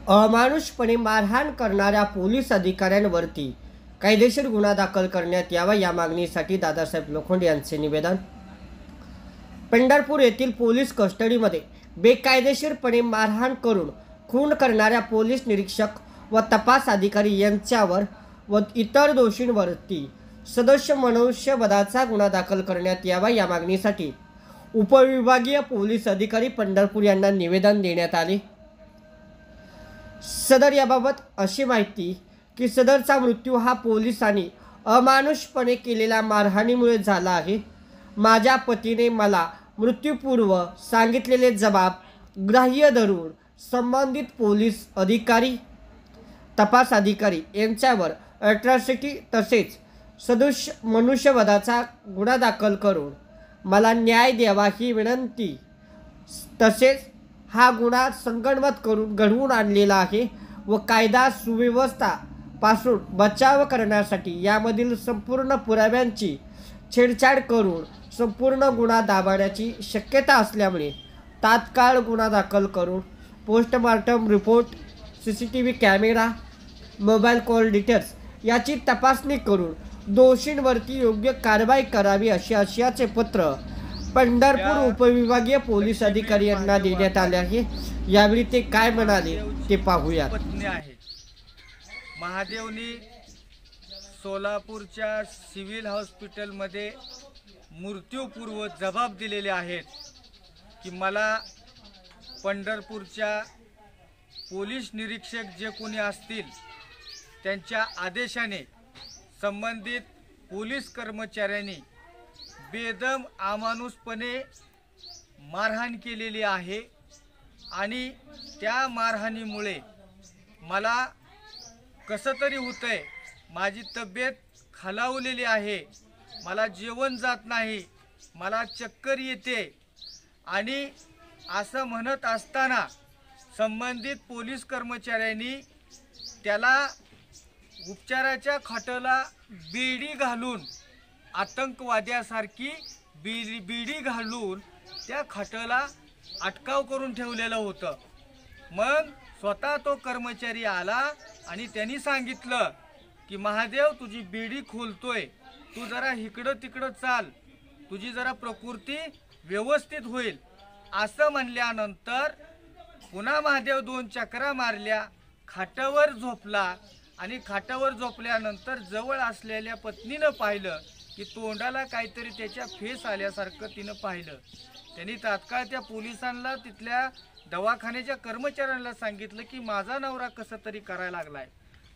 अमानुषपणे मारहाण करणाऱ्या पोलीस अधिकाऱ्यांवरती कायदेशीर गुन्हा दाखल करण्यात यावा या मागणीसाठी दादासाहेब लोखंडे यांचे निवेदन। पंढरपूर येथील पोलीस कस्टडीमध्ये बेकायदेशीरपणे मारहाण करून खून करणाऱ्या पोलीस निरीक्षक व तपास अधिकारी यांच्यावर व इतर दोषींवरती सदोष मनुष्यवधाचा गुन्हा दाखल करण्यात यावा या मागणीसाठी उपविभागीय पोलीस अधिकारी पंढरपूर यांना निवेदन देण्यात आले। सदर याबाबत अशी माहिती की सदरचा मृत्यू हा पोलिसांनी अमानुषपणे केलेल्या मारहाणीमुळे झाला आहे। माझ्या पतीने मला मृत्यूपूर्व सांगितलेले जबाब ग्राह्य धरून संबंधित पोलीस अधिकारी तपास अधिकारी यांच्यावर अट्रॉसिटी तसेच सदोष मनुष्यवधाचा गुन्हा दाखल करून मला न्याय द्यावा ही विनंती। तसेच हा गुन्हा संगनमत करून घडवून आणलेला आहे व कायदा सुव्यवस्था पासून बचाव करण्यासाठी यामधील संपूर्ण पुराव्यांची छेडछाड करून संपूर्ण गुन्हा दाबण्याची शक्यता असल्यामुळे तात्काळ गुन्हा दाखल करून postmortem report, CCTV camera, mobile call details याची तपासणी करून दोषींवरती योग्य कारवाई करावी अशी आशयाचे पत्र पंढरपूर उपविभागीय पोलीस अधिकारी यांना देण्यात आले आहे। यावेळी ते काय म्हणाले ते पाहूया। महादेवनी सोलापूरच्या सिव्हिल हॉस्पिटलमध्ये मृत्यूपूर्व जबाब दिलेले आहेत की मला पंढरपूरच्या पोलीस निरीक्षक जे कोणी असतील त्यांच्या आदेशाने संबंधित पोलीस कर्मचाऱ्यांनी बेदम अमानुषपणे मारहाण केलेली आहे आणि त्या मारहाणीमुळे मला कसं तरी होतंय, माझी तब्येत खालावलेली आहे, मला जेवण जात नाही, मला चक्कर येते आणि असं म्हणत असताना संबंधित पोलीस कर्मचाऱ्यांनी त्याला उपचाराच्या खाटाला बेडी घालून आतंकवाद्यासारखी बेडी घालून त्या खाटाला अटकाव करून ठेवलेलं होतं। मग स्वतः तो कर्मचारी आला आणि त्यांनी सांगितलं की महादेव तुझी बेडी खोलतोय, तू जरा इकडं तिकडं चाल, तुझी जरा प्रकृती व्यवस्थित होईल। असं म्हणल्यानंतर पुन्हा महादेव 2 चकरा मारल्या, खाटावर झोपला आणि खाटावर झोपल्यानंतर जवळ असलेल्या पत्नीनं पाहिलं की तोंडाला काहीतरी त्याच्या फेस आल्यासारखं तिनं पाहिलं। त्यांनी तात्काळ त्या पोलिसांना तिथल्या दवाखान्याच्या कर्मचाऱ्यांना सांगितलं की माझा नवरा कसं तरी करायला लागलाय।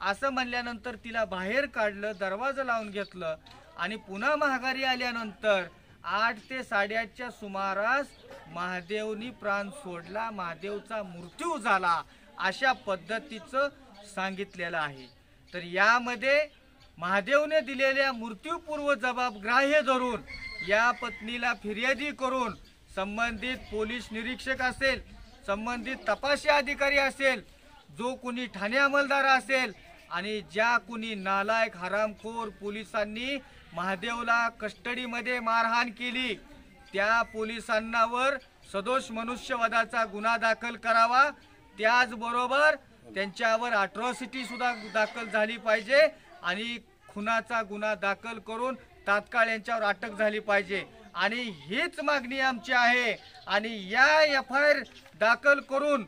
असं म्हणल्यानंतर तिला बाहेर काढलं, दरवाजा लावून घेतलं आणि पुन्हा माघारी आल्यानंतर 8 ते 8:30च्या सुमारास महादेवनी प्राण सोडला, महादेवचा मृत्यू झाला अशा पद्धतीचं सांगितलेलं आहे। तर यामध्ये महादेवने दिलेल्या मृत्यूपूर्व जबाब ग्राह्य धरून या पत्नीला फिर्यादी करून संबंधित पोलीस निरीक्षक असेल, संबंधित तपासी अधिकारी असेल, जो कोणी ठाणे अंमलदार असेल आणि ज्या कोणी नालायक हरामखोर पोलिसांनी महादेवला कस्टडीमध्ये मारहाण केली त्या पोलिसांवर सदोष मनुष्यवधाचा गुन्हा दाखल करावा। त्याचबरोबर त्यांच्यावर अट्रॉसिटी सुद्धा दाखल झाली पाहिजे आणि खुनाचा गुन्हा दाखल करून तात्काळ यांच्यावर अटक झाली पाहिजे आणि हीच मागणी आमची आहे। आणि या FIR दाखल करून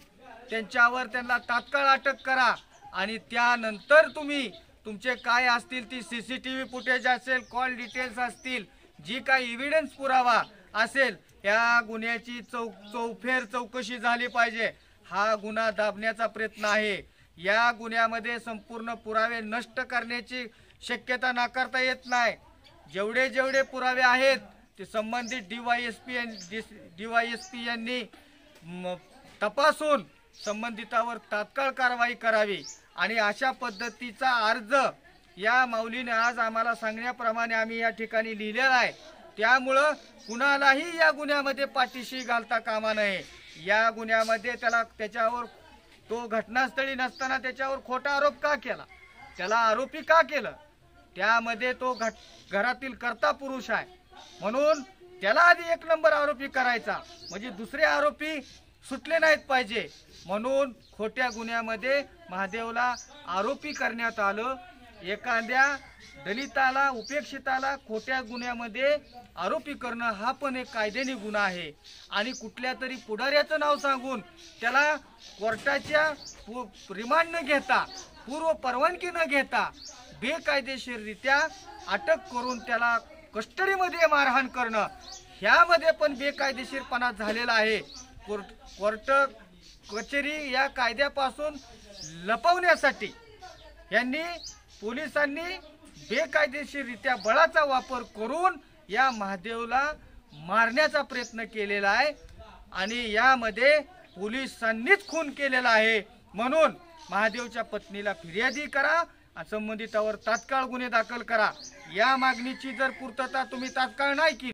त्यांना तात्काळ अटक करा आणि त्यानंतर तुम्ही तुमचे काय असतील ती CCTV फुटेज असेल, कॉल डिटेल्स असतील, जी काही एव्हिडन्स पुरावा असेल या गुन्ह्याची चौफेर चौकशी झाली पाहिजे। हा गुन्हा दाबण्याचा प्रयत्न आहे। या गुन्ह्यामध्ये संपूर्ण पुरावे नष्ट करण्याची शक्यता नाकारता येत नाही। जेवढे पुरावे आहेत ते संबंधित DYSP यांनी तपासून संबंधितावर तात्काळ कारवाई करावी आणि अशा पद्धतीचा अर्ज या माऊलीने आज आम्हाला सांगण्याप्रमाणे आम्ही या ठिकाणी लिहिलेला आहे। त्यामुळं कुणालाही या गुन्ह्यामध्ये पाठीशी घालता कामा नये। या गुन्ह्यामध्ये त्याच्यावर तो घटनास्थळी नसताना त्याच्यावर खोटा आरोप का केला, त्याला आरोपी का केलं, त्यामध्ये तो घरातील कर्ता पुरुष आहे म्हणून त्याला आधी 1 नंबर आरोपी करायचा, म्हणजे दुसरे आरोपी सुटले नाहीत पाहिजे म्हणून खोट्या गुन्ह्यामध्ये महादेवला आरोपी करण्यात आलं। एखाद्या दलिताला उपेक्षिताला खोट्या गुन्ह्यामध्ये आरोपी करणं हा पण एक कायद्याने गुन्हा आहे आणि कुठल्या तरी पुढाऱ्याचं नाव सांगून त्याला कोर्टाच्या रिमांड न घेता पूर्व परवानगी न घेता बेकायदेशीररित्या अटक करून त्याला कस्टडीमध्ये मारहाण करणं ह्यामध्ये पण बेकायदेशीरपणा झालेला आहे। कोर्ट कचेरी या कायद्यापासून लपवण्यासाठी यांनी पोलिसांनी बेकायदेशीररित्या बळाचा वापर करून या महादेवला मारण्याचा प्रयत्न केलेला आहे आणि यामध्ये पोलिसांनीच खून केलेला आहे। म्हणून महादेवच्या पत्नीला फिर्यादी करा आणि संबंधितावर तात्काळ गुन्हे दाखल करा। या मागणीची जर पूर्तता तुम्ही तात्काळ नाही केली